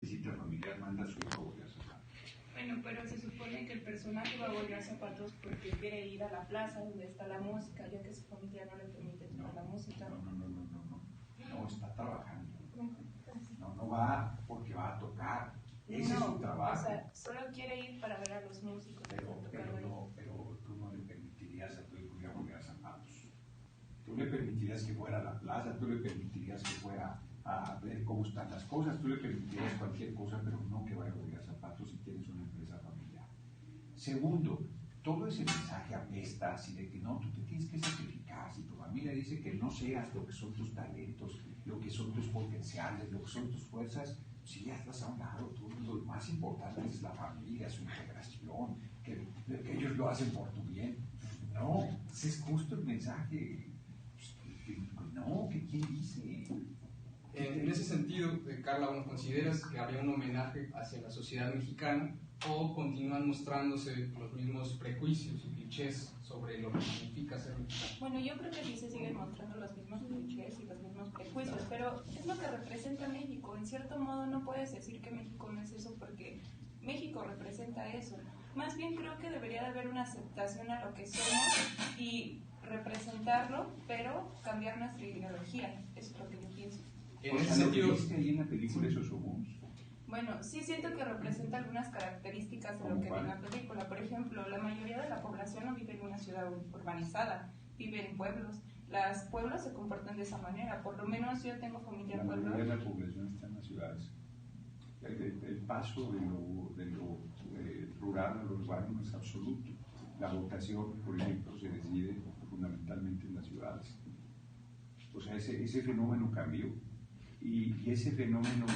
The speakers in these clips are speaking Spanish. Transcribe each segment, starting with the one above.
visita familiar manda a su hijo a bolear zapatos. Bueno, pero se supone que el personaje va a bolear zapatos porque quiere ir a la plaza donde está la música, ya que su familia no le permite tocar la música. No, está trabajando. No va porque va a tocar. Ese es su trabajo. O sea, solo quiere ir para ver a los músicos. Pero tú no le permitirías a tu hijo ir a bolear zapatos. Tú le permitirías que fuera a la plaza, tú le permitirías que fuera a ver cómo están las cosas, tú le permitirías cualquier cosa, pero no que vaya a bolear zapatos si tienes una empresa familiar. Segundo, todo ese mensaje apesta así de que no, tú te tienes que sacrificar. Si tu familia dice que no seas lo que son tus talentos, lo que son tus potenciales, lo que son tus fuerzas, si ya estás a un lado, tú, lo más importante es la familia, su integración, que ellos lo hacen por tu bien. No, ese es justo el mensaje. No, que quién dice. En ese sentido, Carla, ¿no consideras que había un homenaje hacia la sociedad mexicana o continúan mostrándose los mismos prejuicios y clichés sobre lo que significa ser mexicano? Bueno, yo creo que sí se siguen mostrando los mismos clichés y los mismos prejuicios, pero es lo que representa México. En cierto modo no puedes decir que México no es eso porque México representa eso. Más bien creo que debería de haber una aceptación a lo que somos y representarlo, pero cambiar nuestra ideología. Eso es lo que yo pienso. En ese sentido, ¿viste ahí en la película Eso Somos? Bueno, sí siento que representa algunas características de lo que ve en la película. Por ejemplo, la mayoría de la población no vive en una ciudad urbanizada, vive en pueblos. Los pueblos se comportan de esa manera, por lo menos yo tengo familia en pueblos. La mayoría de la población está en las ciudades. El paso de lo rural a lo urbano es absoluto. La votación, por ejemplo, se decide fundamentalmente en las ciudades. O sea, ese fenómeno cambió. Y ese fenómeno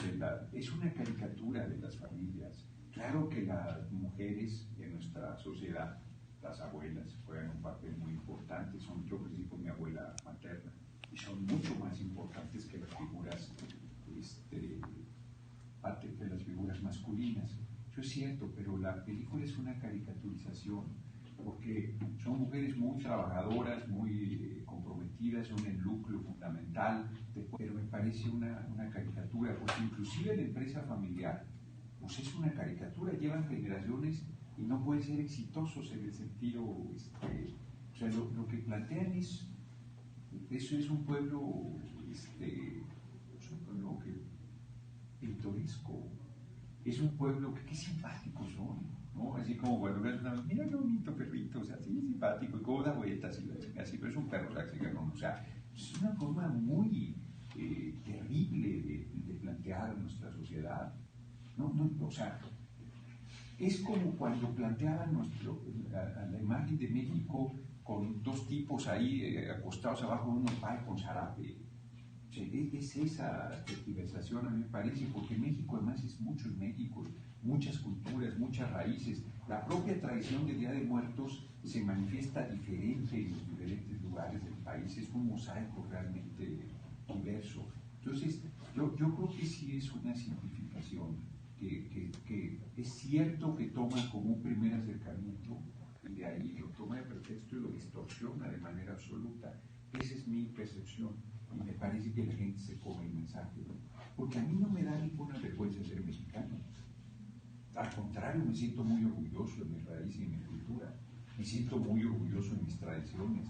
es una caricatura de las familias. Claro que las mujeres en nuestra sociedad, las abuelas, juegan un papel muy importante. Yo crecí con mi abuela materna y son mucho más importantes que las figuras, que las figuras masculinas. Eso es cierto, pero la película es una caricaturización, porque son mujeres muy trabajadoras, muy comprometidas, son el núcleo fundamental, pero me parece una caricatura, porque inclusive la empresa familiar, pues es una caricatura, llevan generaciones y no pueden ser exitosos en el sentido, o sea, lo que plantean eso es un pueblo, pintoresco, es un pueblo que qué simpáticos son, ¿no? Así como cuando ves mira qué bonito perrito, o sea, sí, simpático, y cómo da vueltas, así, pero es un perro taxicano, o sea, es una forma muy terrible de plantear nuestra sociedad, o sea, es como cuando planteaban la imagen de México con dos tipos ahí acostados abajo de un nopal con zarape. O sea, es esa tergiversación, a mí me parece, porque México además es muchos Méxicos, muchas culturas, muchas raíces. La propia tradición del Día de Muertos se manifiesta diferente en los diferentes lugares del país, es un mosaico realmente diverso. Entonces, yo creo que sí es una simplificación, que es cierto que toma como un primer acercamiento y de ahí lo toma de pretexto y lo distorsiona de manera absoluta. Esa es mi percepción. Y me parece que la gente se come el mensaje, ¿no? Porque a mí no me da ninguna vergüenza ser mexicano. Al contrario, me siento muy orgulloso de mi raíz y de mi cultura. Me siento muy orgulloso de mis tradiciones.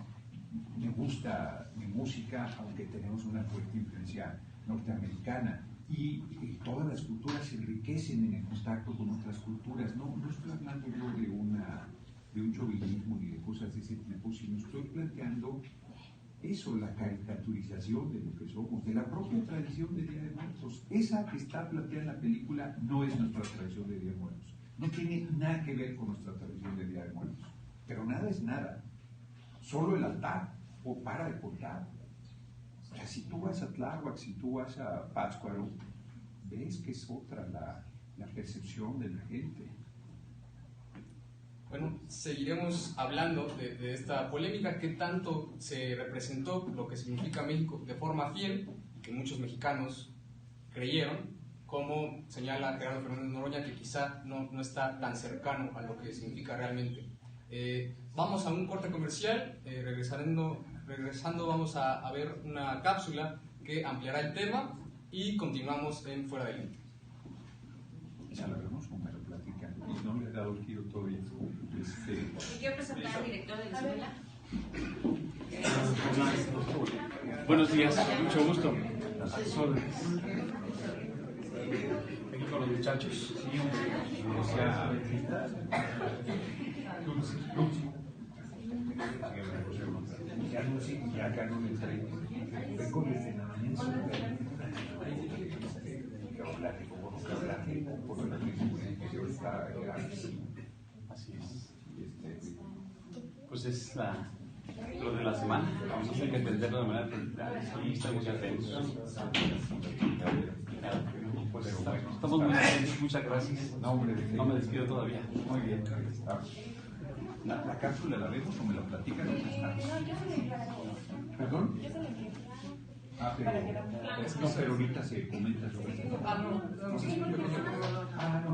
Me gusta mi música, aunque tenemos una fuerte influencia norteamericana. Y todas las culturas se enriquecen en el contacto con otras culturas. No estoy hablando yo de un chauvinismo ni de cosas de ese tipo, sino estoy planteando eso, la caricaturización de lo que somos, de la propia tradición de Día de Muertos. Esa que está planteada en la película no es nuestra tradición de Día de Muertos. No tiene nada que ver con nuestra tradición de Día de Muertos. Pero nada es nada. Solo el altar, o para de contar. O sea, si tú vas a Tláhuac, si tú vas a Pátzcuaro, ves que es otra la percepción de la gente. Bueno, seguiremos hablando de esta polémica, que tanto se representó lo que significa México de forma fiel, que muchos mexicanos creyeron, como señala Gerardo Fernández Noroña, que quizá no está tan cercano a lo que significa realmente. Vamos a un corte comercial, regresando vamos a ver una cápsula que ampliará el tema y continuamos en Fuera de Línea. ¿Ya lo vemos o me lo platican? Y no le he dado el giro todavía. Quiero presentar al director de la escuela. Buenos días, mucho gusto. Aquí con los muchachos. Sí, hombre. O sea, ya ganó el tren. Vengo desde la mañana. Así es. Pues es lo de la semana. Vamos a tener que entenderlo de manera prioritaria. Sí, estamos atentos. Pues estamos muy atentos, muchas gracias. No me despido todavía. Muy bien. ¿La cápsula la vemos o me la platican? ¿Perdón? Pero ahorita se comenta sobre eso. No,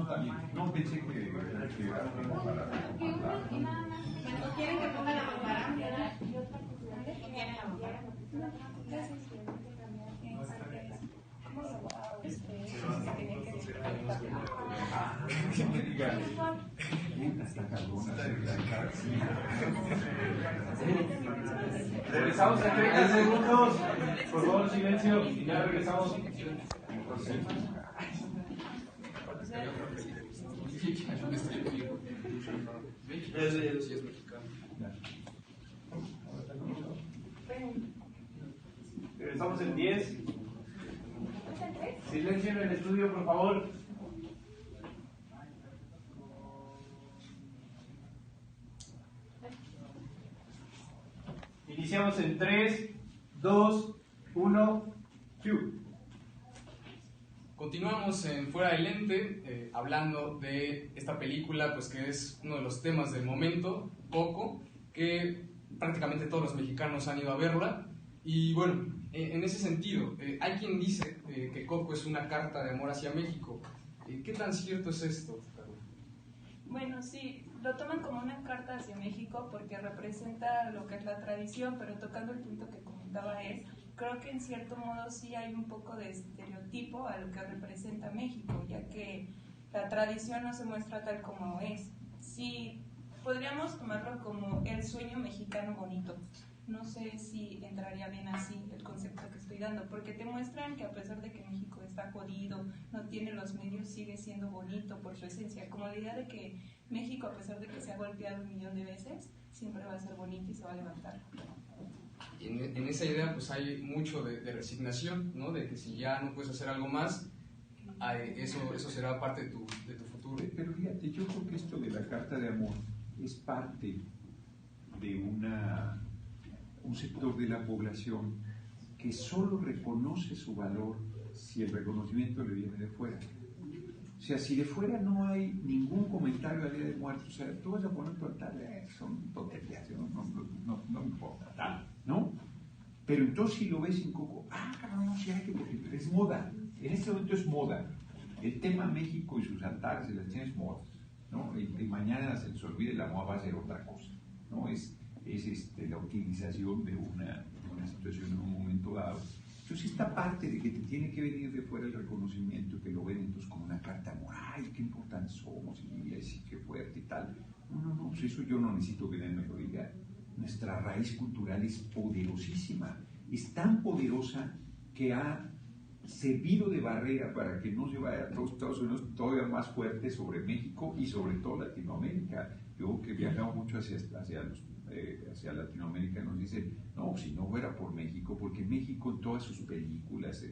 está bien. No, pensé que era para... ¿Quieren que ponga la mampara? Regresamos en 30 segundos. Por favor, silencio. Y ya regresamos. Regresamos en 10. Silencio en el estudio, por favor. Iniciamos en 3, 2, 1, cue. Continuamos en Fuera del Lente, hablando de esta película, pues que es uno de los temas del momento, Coco, que prácticamente todos los mexicanos han ido a verla. Y bueno, en ese sentido, hay quien dice que Coco es una carta de amor hacia México. ¿Qué tan cierto es esto, Carlos? Bueno, sí, lo toman como una carta hacia México porque representa lo que es la tradición, pero tocando el punto que comentaba él, creo que en cierto modo sí hay un poco de estereotipo a lo que representa México, ya que la tradición no se muestra tal como es. Sí, podríamos tomarlo como el sueño mexicano bonito. No sé si entraría bien así el concepto que estoy dando, porque te muestran que a pesar de que México está jodido, no tiene los medios, sigue siendo bonito por su esencia, como la idea de que México, a pesar de que se ha golpeado 1.000.000 de veces, siempre va a ser bonito y se va a levantar. Y en esa idea pues hay mucho de resignación, ¿no? De que si ya no puedes hacer algo más, eso será parte de tu futuro. Pero fíjate, yo creo que esto de la carta de amor es parte de un sector de la población que solo reconoce su valor si el reconocimiento le viene de fuera. O sea, si de fuera no hay ningún comentario al Día de Muertos, o sea, tú vas a poner tu altar, son tonterías, no importa, tal, ¿no? Pero entonces si lo ves en Coco, cabrón, no sé, porque es moda, en este momento es moda. El tema México y sus altares y las tienes modas, ¿no? Y mañana se les olvide, la moda va a ser otra cosa, ¿no? Es la utilización de una situación en un momento dado. Entonces esta parte de que te tiene que venir de fuera el reconocimiento, que lo ven entonces como una carta de amor, ay, qué importantes somos, y así, qué fuerte y tal. No, pues eso yo no necesito que nadie me lo diga. Nuestra raíz cultural es poderosísima, es tan poderosa que ha servido de barrera para que no se vaya a todos Estados Unidos todavía más fuerte sobre México y sobre todo Latinoamérica. Yo que he viajado mucho hacia Latinoamérica nos dicen, no, si no fuera por México, porque México en todas sus películas,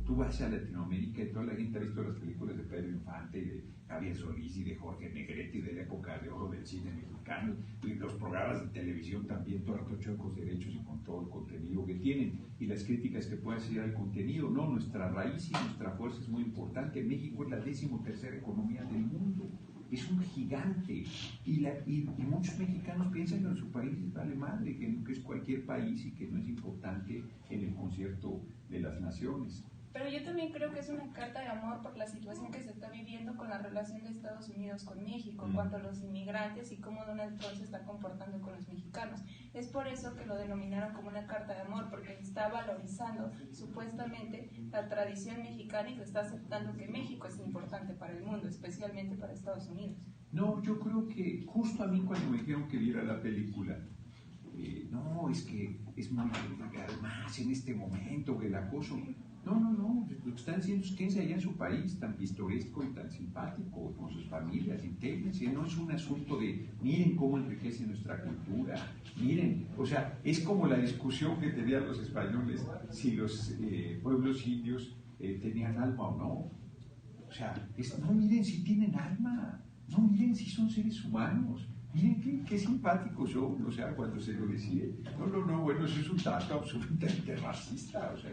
tú vas a Latinoamérica y toda la gente ha visto las películas de Pedro Infante, de Javier Solís y de Jorge Negrete de la época de oro del cine mexicano, y los programas de televisión también, todos los derechos y con todo el contenido que tienen, y las críticas que pueden hacer al contenido. No, nuestra raíz y nuestra fuerza es muy importante. México es la 13ª economía del mundo. Es un gigante y muchos mexicanos piensan que en su país vale madre, que es cualquier país y que no es importante en el concierto de las naciones. Pero yo también creo que es una carta de amor por la situación que se está viviendo con la relación de Estados Unidos con México, en cuanto a los inmigrantes y cómo Donald Trump se está comportando con los mexicanos. Es por eso que lo denominaron como una carta de amor, porque está valorizando supuestamente la tradición mexicana y que está aceptando que México es importante para el mundo, especialmente para Estados Unidos. No, yo creo que justo a mí cuando me dijeron que viera la película, no, es que es muy más en este momento que el acoso. No, lo que están diciendo es quédense allá en su país, tan pintoresco y tan simpático, con sus familias, intégrense, no es un asunto de miren cómo enriquece nuestra cultura, miren, o sea, es como la discusión que tenían los españoles, si los pueblos indios tenían alma o no. O sea, no miren si tienen alma, no miren si son seres humanos. Miren qué simpáticos son, o sea, cuando se lo decía. No, bueno, eso es un dato absolutamente racista, o sea,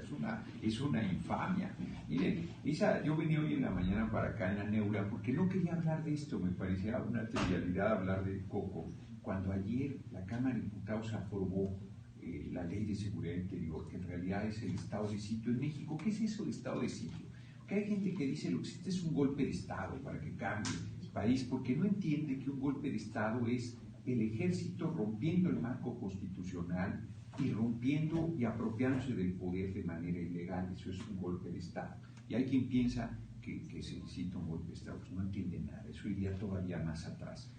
es una infamia. Miren, yo venía hoy en la mañana para acá en la Neura porque no quería hablar de esto, me parecía una trivialidad hablar de Coco. Cuando ayer la Cámara de Diputados aprobó la Ley de Seguridad Interior, que en realidad es el estado de sitio en México. ¿Qué es eso de estado de sitio? Que hay gente que dice lo que existe es un golpe de estado para que cambie país, porque no entiende que un golpe de Estado es el ejército rompiendo el marco constitucional y rompiendo y apropiándose del poder de manera ilegal. Eso es un golpe de Estado. Y hay quien piensa que se necesita un golpe de Estado, pues no entiende nada, eso iría todavía más atrás.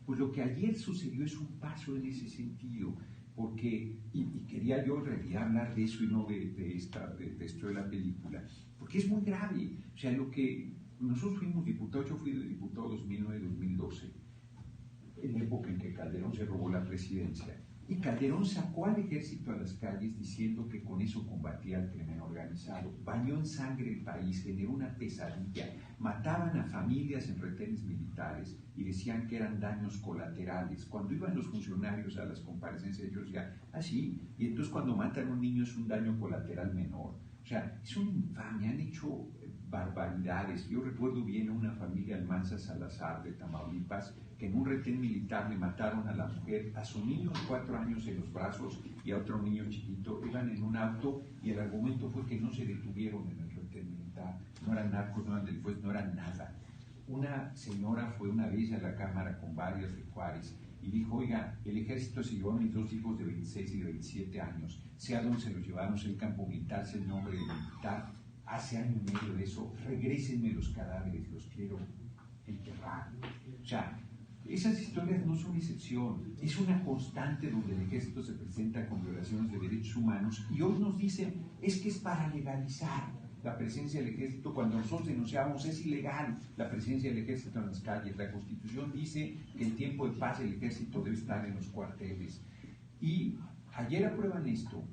Pues lo que ayer sucedió es un paso en ese sentido, porque, y quería yo en realidad hablar de eso y no de esto de la película, porque es muy grave. O sea, lo que nosotros fuimos diputados, yo fui diputado 2009-2012, en la época en que Calderón se robó la presidencia, y Calderón sacó al ejército a las calles diciendo que con eso combatía el crimen organizado, bañó en sangre el país, generó una pesadilla, mataban a familias en retenes militares y decían que eran daños colaterales. Cuando iban los funcionarios a las comparecencias ellos decían, sí, y entonces cuando matan a un niño es un daño colateral menor. O sea, es una infamia, han hecho barbaridades. Yo recuerdo bien a una familia Almanza Salazar de Tamaulipas que en un retén militar le mataron a la mujer, a su niño de 4 años en los brazos y a otro niño chiquito. Iban en un auto y el argumento fue que no se detuvieron en el retén militar, no eran narcos, no eran delincuentes, no eran nada. Una señora fue una vez a la Cámara con varios de Juárez y dijo, oiga, el ejército se llevó a mis 2 hijos de 26 y de 27 años, sé a dónde se los llevaron, sé el campo militar, sé el nombre del militar, hace año y medio de eso, regrésenme los cadáveres, los quiero enterrar. O sea, esas historias no son excepción, es una constante donde el ejército se presenta con violaciones de derechos humanos y hoy nos dicen, es que es para legalizar la presencia del ejército. Cuando nosotros denunciamos, es ilegal la presencia del ejército en las calles. La Constitución dice que en tiempo de paz el ejército debe estar en los cuarteles. Y ayer aprueban esto,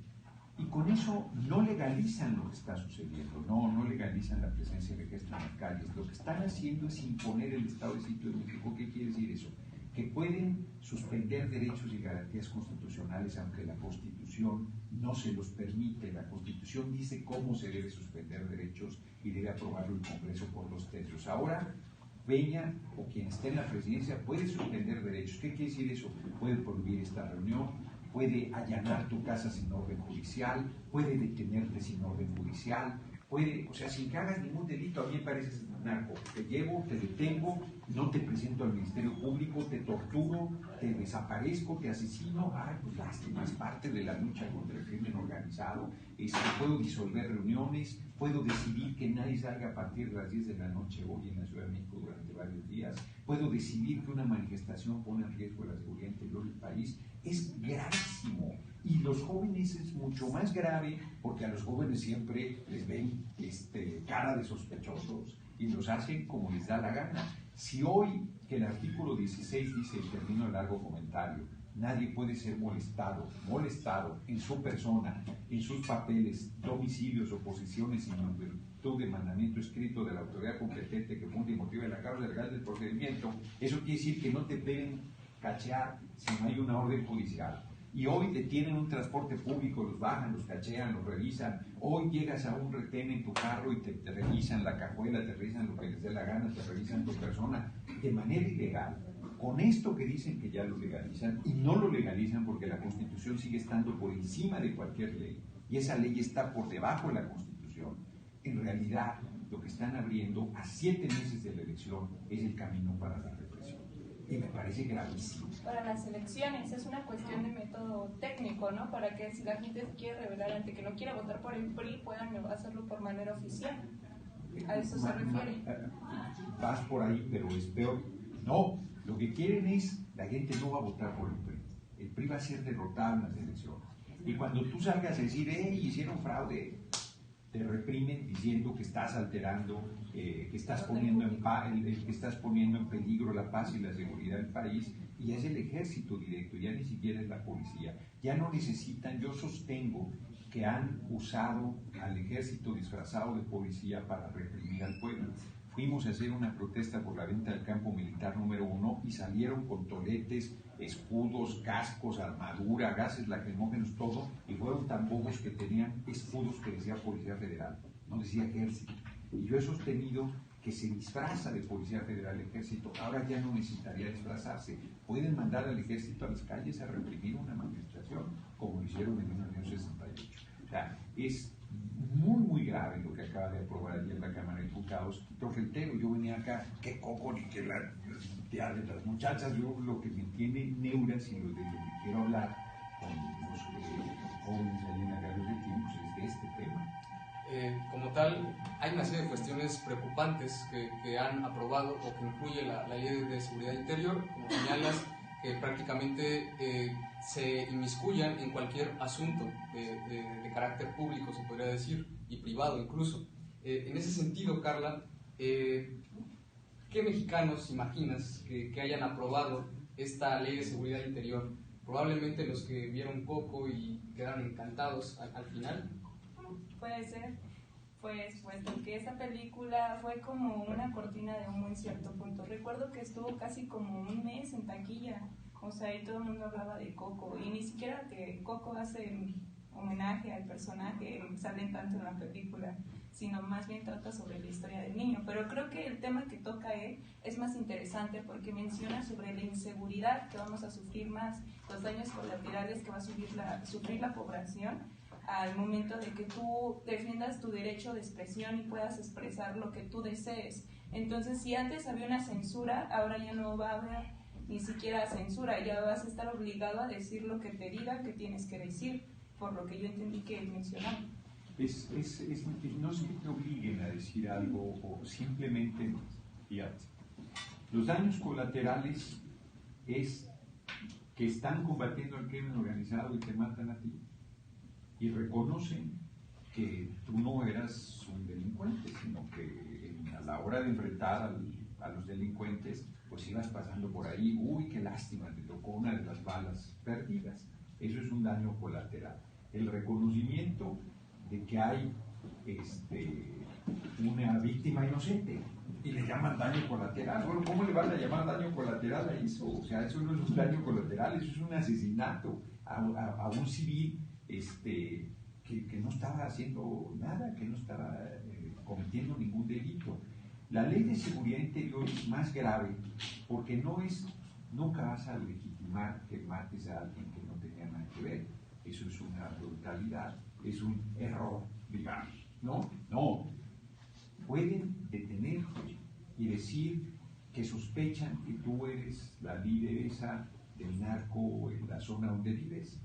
y con eso no legalizan lo que está sucediendo, no legalizan la presencia del ejército en las calles. Lo que están haciendo es imponer el estado de sitio en México. ¿Qué quiere decir eso? Que pueden suspender derechos y garantías constitucionales aunque la Constitución no se los permite. La Constitución dice cómo se debe suspender derechos y debe aprobarlo el Congreso por 2/3. Ahora, Peña o quien esté en la presidencia puede suspender derechos. ¿Qué quiere decir eso? Puede prohibir esta reunión, puede allanar tu casa sin orden judicial, puede detenerte sin orden judicial, puede, o sea, sin que hagas ningún delito. A mí me pareces narco, te llevo, te detengo, no te presento al Ministerio Público, te torturo, te desaparezco, te asesino. Pues lástima, es parte de la lucha contra el crimen organizado. Puedo disolver reuniones, puedo decidir que nadie salga a partir de las 10 de la noche hoy en la Ciudad de México durante varios días, puedo decidir que una manifestación pone en riesgo la seguridad interior del país. Es gravísimo, y los jóvenes es mucho más grave porque a los jóvenes siempre les ven cara de sospechosos y los hacen como les da la gana. Si hoy, que el artículo 16 dice, y termino el largo comentario, nadie puede ser molestado en su persona, en sus papeles, domicilios o posiciones sin virtud de mandamiento escrito de la autoridad competente que funde y motive la causa legal del procedimiento, eso quiere decir que no te pueden cachear si no hay una orden judicial. Y hoy detienen un transporte público, los bajan, los cachean, los revisan. Hoy llegas a un retén en tu carro y te revisan la cajuela, te revisan lo que les dé la gana, te revisan tu persona de manera ilegal. Con esto que dicen que ya lo legalizan, y no lo legalizan porque la Constitución sigue estando por encima de cualquier ley, y esa ley está por debajo de la Constitución. en realidad lo que están abriendo a 7 meses de la elección es el camino para la represión. Y me parece gravísimo. Para las elecciones es una cuestión de método técnico, ¿no? Para que si la gente se quiere revelar ante que no quiera votar por el PRI, puedan hacerlo por manera oficial. ¿A eso se refiere? Vas por ahí, pero es peor. No, lo que quieren es, la gente no va a votar por el PRI. El PRI va a ser derrotado en las elecciones. Y cuando tú salgas a decir, hicieron fraude, te reprimen diciendo que estás alterando, que estás poniendo en peligro la paz y la seguridad del país, y ya es el ejército directo, ya ni siquiera es la policía. Ya no necesitan, yo sostengo que han usado al ejército disfrazado de policía para reprimir al pueblo. Fuimos a hacer una protesta por la venta del campo militar número 1 y salieron con toletes, escudos, cascos, armadura, gases lacrimógenos, todo, y fueron tan bobos que tenían escudos que decía Policía Federal, no decía Ejército. Y yo he sostenido que se disfraza de Policía Federal el Ejército, ahora ya no necesitaría disfrazarse. Pueden mandar al Ejército a las calles a reprimir una manifestación, como lo hicieron en 1968. O sea, es muy grave lo que acaba de aprobar ayer la Cámara de Diputados. Reitero, yo venía acá, qué coco ni que la de las muchachas, yo lo que me tiene neuras y lo de lo que quiero hablar con los jóvenes ahí en la calle de tiempos es de este tema. Como tal, hay una serie de cuestiones preocupantes que han aprobado o que incluye la Ley de Seguridad Interior, como señalas, que prácticamente se inmiscuyan en cualquier asunto de carácter público, se podría decir, y privado incluso. En ese sentido, Carla, ¿qué mexicanos imaginas que hayan aprobado esta Ley de Seguridad Interior? Probablemente los que vieron Coco y quedaron encantados al final. Puede ser, pues puesto que esa película fue como una cortina de humo en cierto punto. Recuerdo que estuvo casi como un mes en taquilla, o sea, y todo el mundo hablaba de Coco, y ni siquiera que Coco hace homenaje al personaje, salen tanto en la película, sino más bien trata sobre la historia del niño. Pero creo que el tema que toca él es más interesante porque menciona sobre la inseguridad que vamos a sufrir más, los daños colaterales que va a sufrir la población al momento de que tú defiendas tu derecho de expresión y puedas expresar lo que tú desees. Entonces, si antes había una censura, ahora ya no va a haber ni siquiera censura, ya vas a estar obligado a decir lo que te diga que tienes que decir, por lo que yo entendí que él mencionaba. No es que te obliguen a decir algo o simplemente, fíjate, los daños colaterales es que están combatiendo el crimen organizado y te matan a ti. Y reconocen que tú no eras un delincuente, sino que a la hora de enfrentar a los delincuentes, pues ibas pasando por ahí, uy, qué lástima, te tocó una de las balas perdidas. Eso es un daño colateral. El reconocimiento de que hay una víctima inocente y le llaman daño colateral. Bueno, ¿cómo le van a llamar daño colateral a eso? O sea, eso no es un daño colateral, eso es un asesinato a un civil que no estaba haciendo nada, que no estaba cometiendo ningún delito. La Ley de Seguridad Interior es más grave porque nunca vas a legitimar que mates a alguien que no tenía nada que ver. Eso es una brutalidad, es un error, digamos. No. Pueden detenerte y decir que sospechan que tú eres la lideresa del narco en la zona donde vives,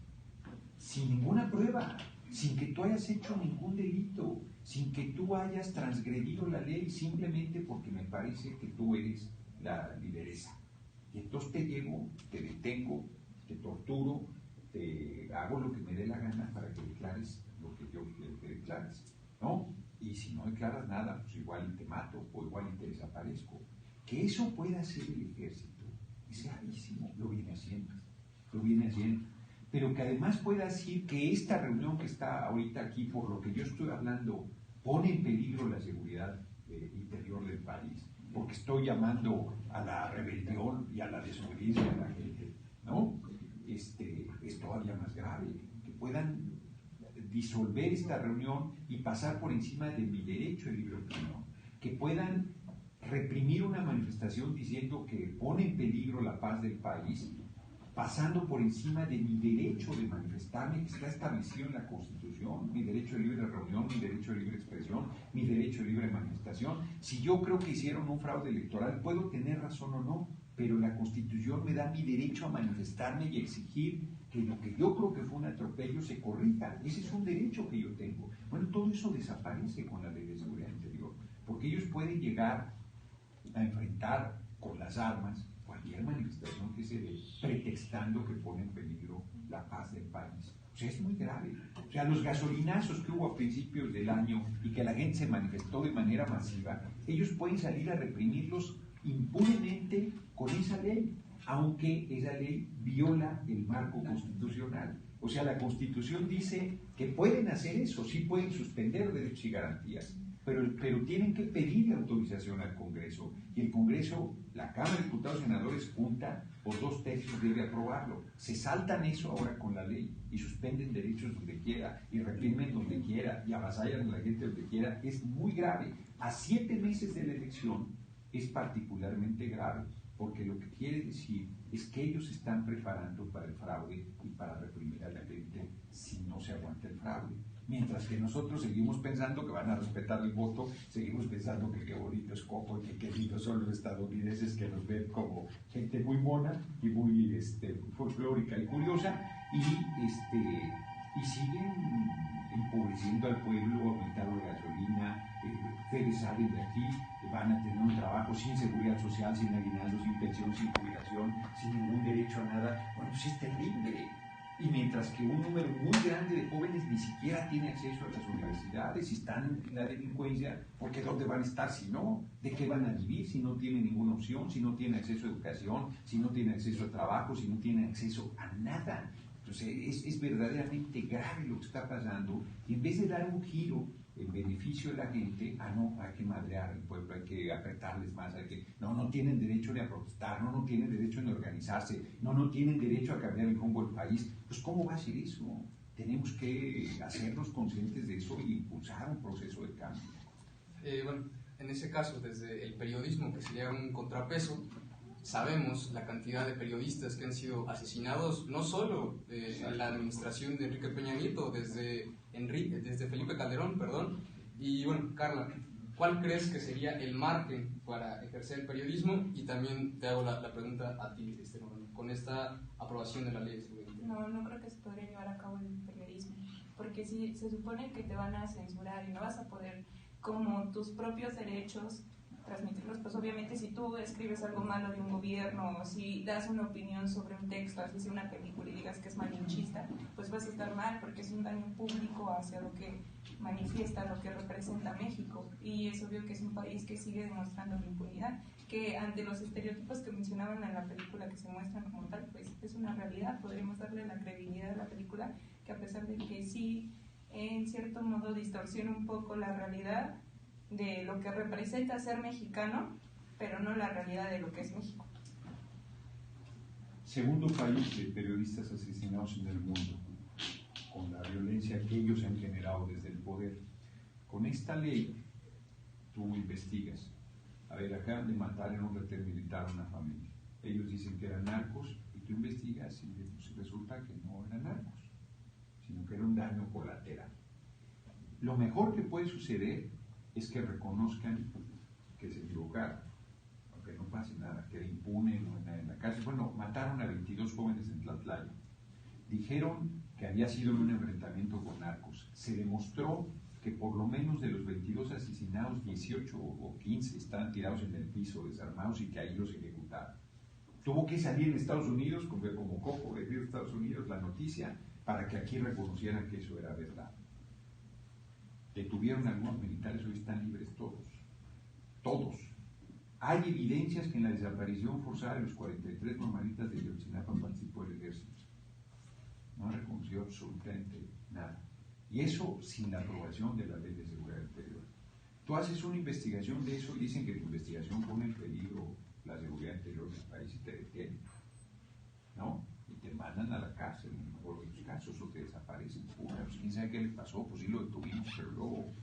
sin ninguna prueba, sin que tú hayas hecho ningún delito, sin que tú hayas transgredido la ley, simplemente porque me parece que tú eres la lideresa. Y entonces te llevo, te detengo, te torturo, te hago lo que me dé la gana para que declares lo que yo quiero que declares, ¿no? Y si no declaras nada, pues igual te mato o igual te desaparezco. Que eso pueda hacer el ejército es gravísimo, lo viene haciendo. Pero que además pueda decir que esta reunión que está ahorita aquí, por lo que yo estoy hablando, pone en peligro la seguridad interior del país, porque estoy llamando a la rebelión y a la desobediencia de la gente, ¿no? Es todavía más grave, que puedan disolver esta reunión y pasar por encima de mi derecho de libre opinión, que puedan reprimir una manifestación diciendo que pone en peligro la paz del país pasando por encima de mi derecho de manifestarme, que está establecido en la Constitución, mi derecho de libre reunión, mi derecho de libre expresión, mi derecho de libre manifestación. Si yo creo que hicieron un fraude electoral, puedo tener razón o no, pero la Constitución me da mi derecho a manifestarme y exigir que lo que yo creo que fue un atropello se corrija. Ese es un derecho que yo tengo. Bueno, todo eso desaparece con la Ley de Seguridad Interior, porque ellos pueden llegar a enfrentar con las armas cualquier manifestación que se dé, pretextando que pone en peligro la paz del país. O sea, es muy grave. O sea, los gasolinazos que hubo a principios del año y que la gente se manifestó de manera masiva, ellos pueden salir a reprimirlos impunemente con esa ley, aunque esa ley viola el marco constitucional. O sea, la Constitución dice que pueden hacer eso, sí pueden suspender derechos y garantías, pero tienen que pedir autorización al Congreso, y el Congreso, la Cámara de Diputados y Senadores junta por 2/3 debe aprobarlo. Se saltan eso ahora con la ley y suspenden derechos donde quiera, y reprimen donde quiera, y avasallan a la gente donde quiera. Es muy grave. A 7 meses de la elección es particularmente grave, porque lo que quiere decir es que ellos se están preparando para el fraude y para reprimir a la gente si no se aguanta el fraude. Mientras que nosotros seguimos pensando que van a respetar el voto, seguimos pensando que qué bonito es Coco y que qué lindos son los estadounidenses, que nos ven como gente muy mona y muy folclórica y curiosa, y siguen empobreciendo al pueblo, aumentando la gasolina. Ustedes salen de aquí, van a tener un trabajo sin seguridad social, sin aguinaldo, sin pensión, sin jubilación, sin ningún derecho a nada. Bueno, pues es terrible. Y mientras que un número muy grande de jóvenes ni siquiera tiene acceso a las universidades y están en la delincuencia, porque ¿dónde van a estar si no? ¿De qué van a vivir si no tienen ninguna opción, si no tienen acceso a educación, si no tienen acceso a trabajo, si no tienen acceso a nada? Entonces es verdaderamente grave lo que está pasando, y en vez de dar un giro en beneficio de la gente, no, hay que madrear al pueblo, hay que apretarles más, no tienen derecho ni a protestar, no tienen derecho ni a organizarse, no tienen derecho a cambiar el rumbo del país. Pues ¿cómo va a ser eso? Tenemos que hacernos conscientes de eso y impulsar un proceso de cambio. Bueno, en ese caso, desde el periodismo, que sería un contrapeso, sabemos la cantidad de periodistas que han sido asesinados, no solo en la administración de Enrique Peña Nieto, desde Felipe Calderón, perdón. Y bueno, Carla, ¿cuál crees que sería el margen para ejercer el periodismo? Y también te hago la pregunta a ti, con esta aprobación de la ley de seguridad. No creo que se podría llevar a cabo el periodismo, porque si se supone que te van a censurar y no vas a poder, como tus propios derechos, transmitirlos, pues obviamente si tú escribes algo malo de un gobierno, o si das una opinión sobre un texto, así sea una película y digas que es malinchista, pues vas a estar mal, porque es un daño público hacia lo que manifiesta, lo que representa México, y es obvio que es un país que sigue demostrando la impunidad, que ante los estereotipos que mencionaban en la película que se muestran como tal, pues es una realidad. Podríamos darle la credibilidad a la película, que a pesar de que sí, en cierto modo distorsiona un poco la realidad de lo que representa ser mexicano, pero no la realidad de lo que es México. Segundo país de periodistas asesinados en el mundo, con la violencia que ellos han generado desde el poder. Con esta ley, tú investigas. A ver, acaban de matar en un retén militar a una familia. Ellos dicen que eran narcos, y tú investigas y resulta que no eran narcos, sino que era un daño colateral. Lo mejor que puede suceder es que reconozcan que se equivocaron, aunque no pase nada, que impune en la cárcel. Bueno, mataron a 22 jóvenes en Tlatlaya. Dijeron que había sido en un enfrentamiento con narcos. Se demostró que por lo menos de los 22 asesinados, 18 o 15 estaban tirados en el piso, desarmados, y que ahí los ejecutaron. Tuvo que salir en Estados Unidos, como Coco, decir Estados Unidos, la noticia, para que aquí reconocieran que eso era verdad. Detuvieron a algunos militares, hoy están libres todos. Hay evidencias que en la desaparición forzada de los 43 normalistas de Ayotzinapa participó el ejército. No reconoció absolutamente nada. Y eso sin la aprobación de la Ley de Seguridad Interior. Tú haces una investigación de eso y dicen que tu investigación pone en peligro la seguridad interior del país y te detienen, ¿no? Y te mandan a la cárcel en el mejor de los casos, o te desaparecen. Pues, ¿quién sabe qué le pasó? Pues sí lo detuvimos, pero luego,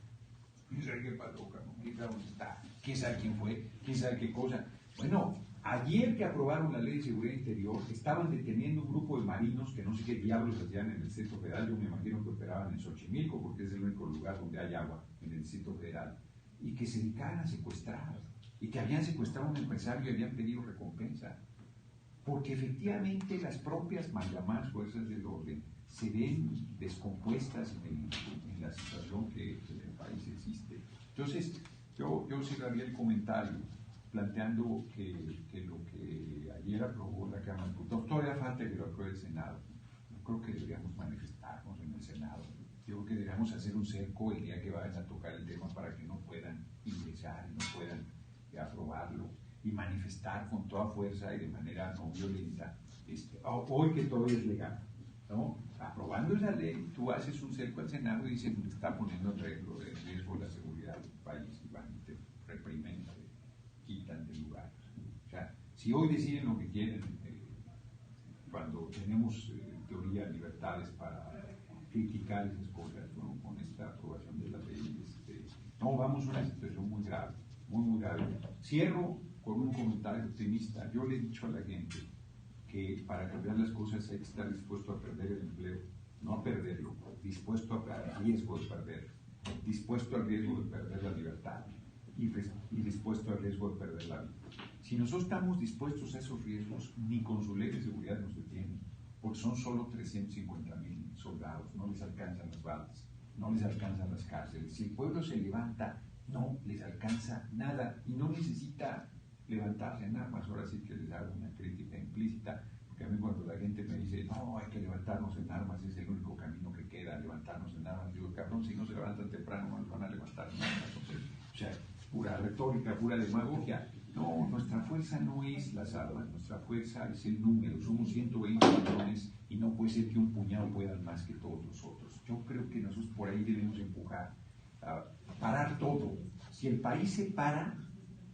¿quién sabe qué pasó? ¿Quién sabe dónde está? ¿Quién sabe quién fue? ¿Quién sabe qué cosa? Bueno, Ayer que aprobaron la ley de seguridad interior, estaban deteniendo un grupo de marinos que no sé qué diablos hacían en el Distrito Federal. Yo me imagino que operaban en Xochimilco, porque es el único lugar donde hay agua, en el Distrito Federal, y que se dedicaban a secuestrar, y que habían secuestrado a un empresario y habían pedido recompensa. Porque efectivamente las propias mal llamadas fuerzas del orden se ven descompuestas en la situación que en el país existe. Entonces, yo cerraría el comentario planteando que lo que ayer aprobó la Cámara de Diputados, todavía falta que lo apruebe el Senado. Yo creo que deberíamos manifestarnos en el Senado. Yo creo que deberíamos hacer un cerco el día que vayan a tocar el tema para que no puedan ingresar y no puedan aprobarlo, y manifestar con toda fuerza y de manera no violenta, hoy que todo es legal, ¿no? Aprobando esa ley, tú haces un cerco al Senado y dices que está poniendo en riesgo la seguridad del país, y van y te reprimen, te quitan de lugar. O sea, si hoy deciden lo que quieren, cuando tenemos en teoría libertades para criticar esas cosas, ¿no? Con esta aprobación de la ley, no, vamos a una situación muy grave, muy grave. Cierro con un comentario optimista. Yo le he dicho a la gente que para cambiar las cosas hay que estar dispuesto a perder el empleo, no a perderlo, dispuesto al riesgo de perderlo, dispuesto al riesgo de perder la libertad y dispuesto al riesgo de perder la vida. Si nosotros estamos dispuestos a esos riesgos, ni con su ley de seguridad nos detienen, porque son solo 350,000 soldados, no les alcanzan las balas, no les alcanzan las cárceles. Si el pueblo se levanta, no les alcanza nada y no necesita levantarse en armas. Ahora sí que les hago una crítica implícita, porque a mí cuando la gente me dice, no, hay que levantarnos en armas, es el único camino que queda, levantarnos en armas, digo, cabrón, si no se levantan temprano no nos van a levantar en armas. Entonces, o sea, pura retórica, pura demagogia. No, nuestra fuerza no es las armas, nuestra fuerza es el número, somos 120 millones y no puede ser que un puñado puedan más que todos nosotros. Yo creo que nosotros por ahí debemos empujar a parar todo. Si el país se para,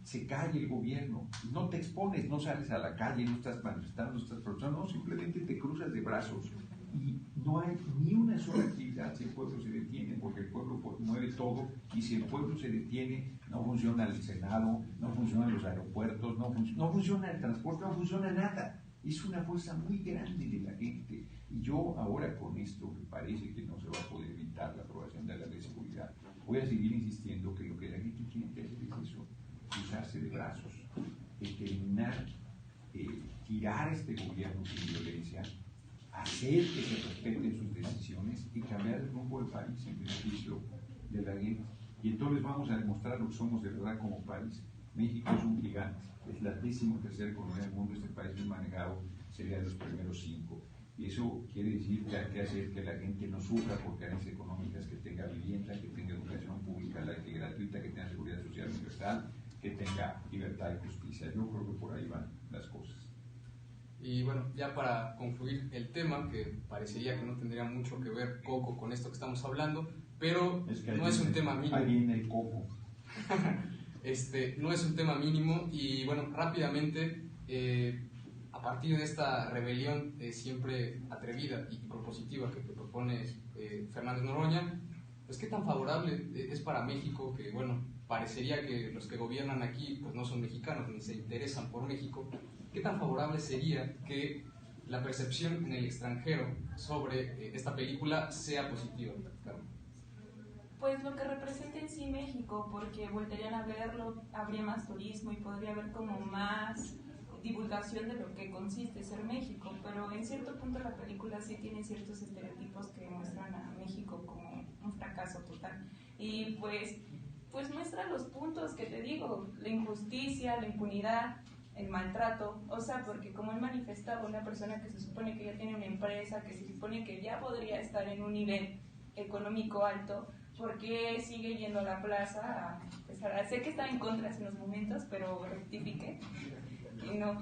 se cae el gobierno, no te expones, no sales a la calle, no estás manifestando, no estás protestando, no, simplemente te cruzas de brazos y no hay ni una sola actividad si el pueblo se detiene, porque el pueblo mueve todo, y si el pueblo se detiene, no funciona el Senado, no funcionan los aeropuertos, no funciona el transporte, no funciona nada. Es una fuerza muy grande de la gente, y yo ahora con esto que parece que no se va a poder evitar la aprobación de la ley de seguridad, voy a seguir insistiendo que lo que la gente tiene que hacer es eso, cruzarse de brazos, determinar, tirar este gobierno sin violencia, hacer que se respeten sus decisiones y cambiar el rumbo del país en beneficio de la gente. Y entonces vamos a demostrar lo que somos de verdad como país. México es un gigante, es la 13ª economía del mundo. Este país es manejado, sería de los primeros 5. Y eso quiere decir que hay que hacer que la gente no sufra por carencias económicas, que tenga vivienda, que tenga educación pública, laica y gratuita, que tenga seguridad social universal, que tenga libertad y justicia. Yo creo que por ahí van las cosas. Y bueno, ya para concluir el tema, que parecería que no tendría mucho que ver, Coco, con esto que estamos hablando, pero no es un tema mínimo. Ahí viene el Coco. No es un tema mínimo, y bueno, rápidamente, a partir de esta rebelión siempre atrevida y propositiva que propone Fernández Noroña, pues qué tan favorable es para México, que bueno, parecería que los que gobiernan aquí pues no son mexicanos ni se interesan por México. ¿Qué tan favorable sería que la percepción en el extranjero sobre esta película sea positiva? Pues lo que representa en sí México, porque volverían a verlo, habría más turismo y podría haber como más divulgación de lo que consiste ser México, pero en cierto punto la película sí tiene ciertos estereotipos que muestran a México como un fracaso total, y pues muestra los puntos que te digo, la injusticia, la impunidad, el maltrato, o sea, porque como él manifestaba, una persona que se supone que ya tiene una empresa, que se supone que ya podría estar en un nivel económico alto, ¿por qué sigue yendo a la plaza? Sé que está en contra en los momentos, pero rectifique. Y no,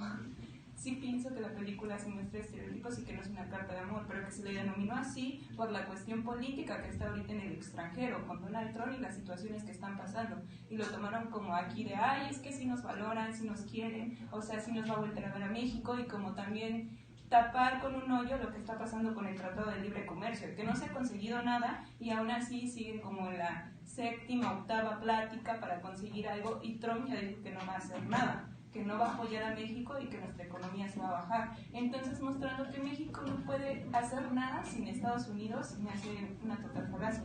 sí pienso que la película se muestra estereotipos y que no es una carta de amor, pero que se le denominó así por la cuestión política que está ahorita en el extranjero, con Donald Trump y las situaciones que están pasando. Y lo tomaron como aquí de, ay, es que si nos valoran, si nos quieren, o sea, si nos va a volver a ver a México, y como también tapar con un hoyo lo que está pasando con el Tratado de Libre Comercio, que no se ha conseguido nada y aún así siguen como en la 7ª, 8ª plática para conseguir algo, y Trump ya dijo que no va a hacer nada, que no va a apoyar a México y que nuestra economía se va a bajar. Entonces, mostrando que México no puede hacer nada sin Estados Unidos, me hace una total falacia.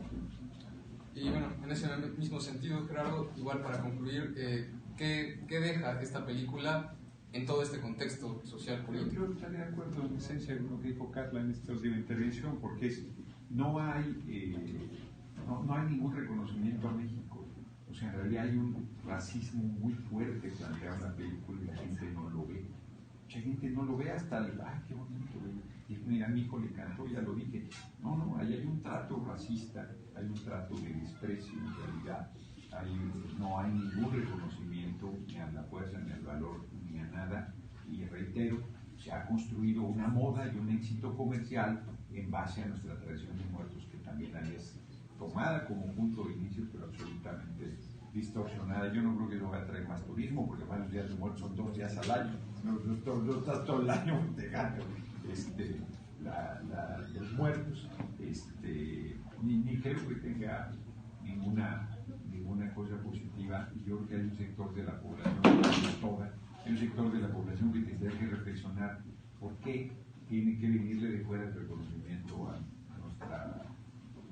Y bueno, en ese mismo sentido, Gerardo, igual para concluir, ¿qué deja esta película en todo este contexto social Yo político? creo que está de acuerdo en esencia con lo que dijo Carla en esta última intervención, porque no hay ningún reconocimiento a México. O sea, en realidad hay un racismo muy fuerte planteado en la película y la gente no lo ve. Mucha gente no lo ve hasta el, ¡ay, qué bonito! Y mira, a mi hijo le encantó, ya lo dije. No, ahí hay un trato racista, hay un trato de desprecio en realidad. No hay ningún reconocimiento ni a la fuerza, ni al valor, ni a nada. Y reitero, se ha construido una moda y un éxito comercial en base a nuestra tradición de muertos, que también ahí es tomada como punto de inicio, pero absolutamente distorsionada. Yo no creo que eso va a traer más turismo, porque más los días de muertos son 2 días al año. No estás todo el año festejando los muertos. Ni creo que tenga ninguna cosa positiva. Yo creo que hay un sector de la población, hay un sector de la población que tendría que reflexionar por qué tiene que venirle de fuera el reconocimiento a nuestra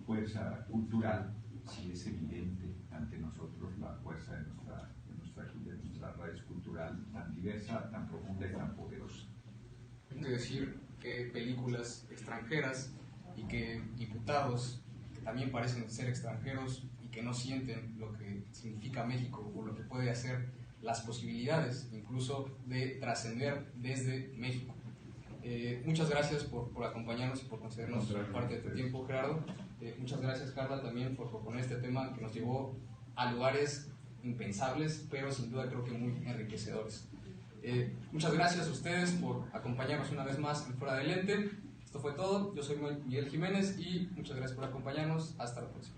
fuerza cultural, si es evidente ante nosotros la fuerza de nuestra raíz cultural tan diversa, tan profunda y tan poderosa. Hay que decir que películas extranjeras y que diputados que también parecen ser extranjeros y que no sienten lo que significa México o lo que puede hacer, las posibilidades incluso de trascender desde México. Muchas gracias por acompañarnos y por concedernos parte de tu tiempo, Gerardo. Muchas gracias, Carla, también por proponer este tema que nos llevó a lugares impensables, pero sin duda creo que muy enriquecedores. Muchas gracias a ustedes por acompañarnos una vez más en Fuera del Lente. Esto fue todo. Yo soy Miguel Jiménez y muchas gracias por acompañarnos. Hasta la próxima.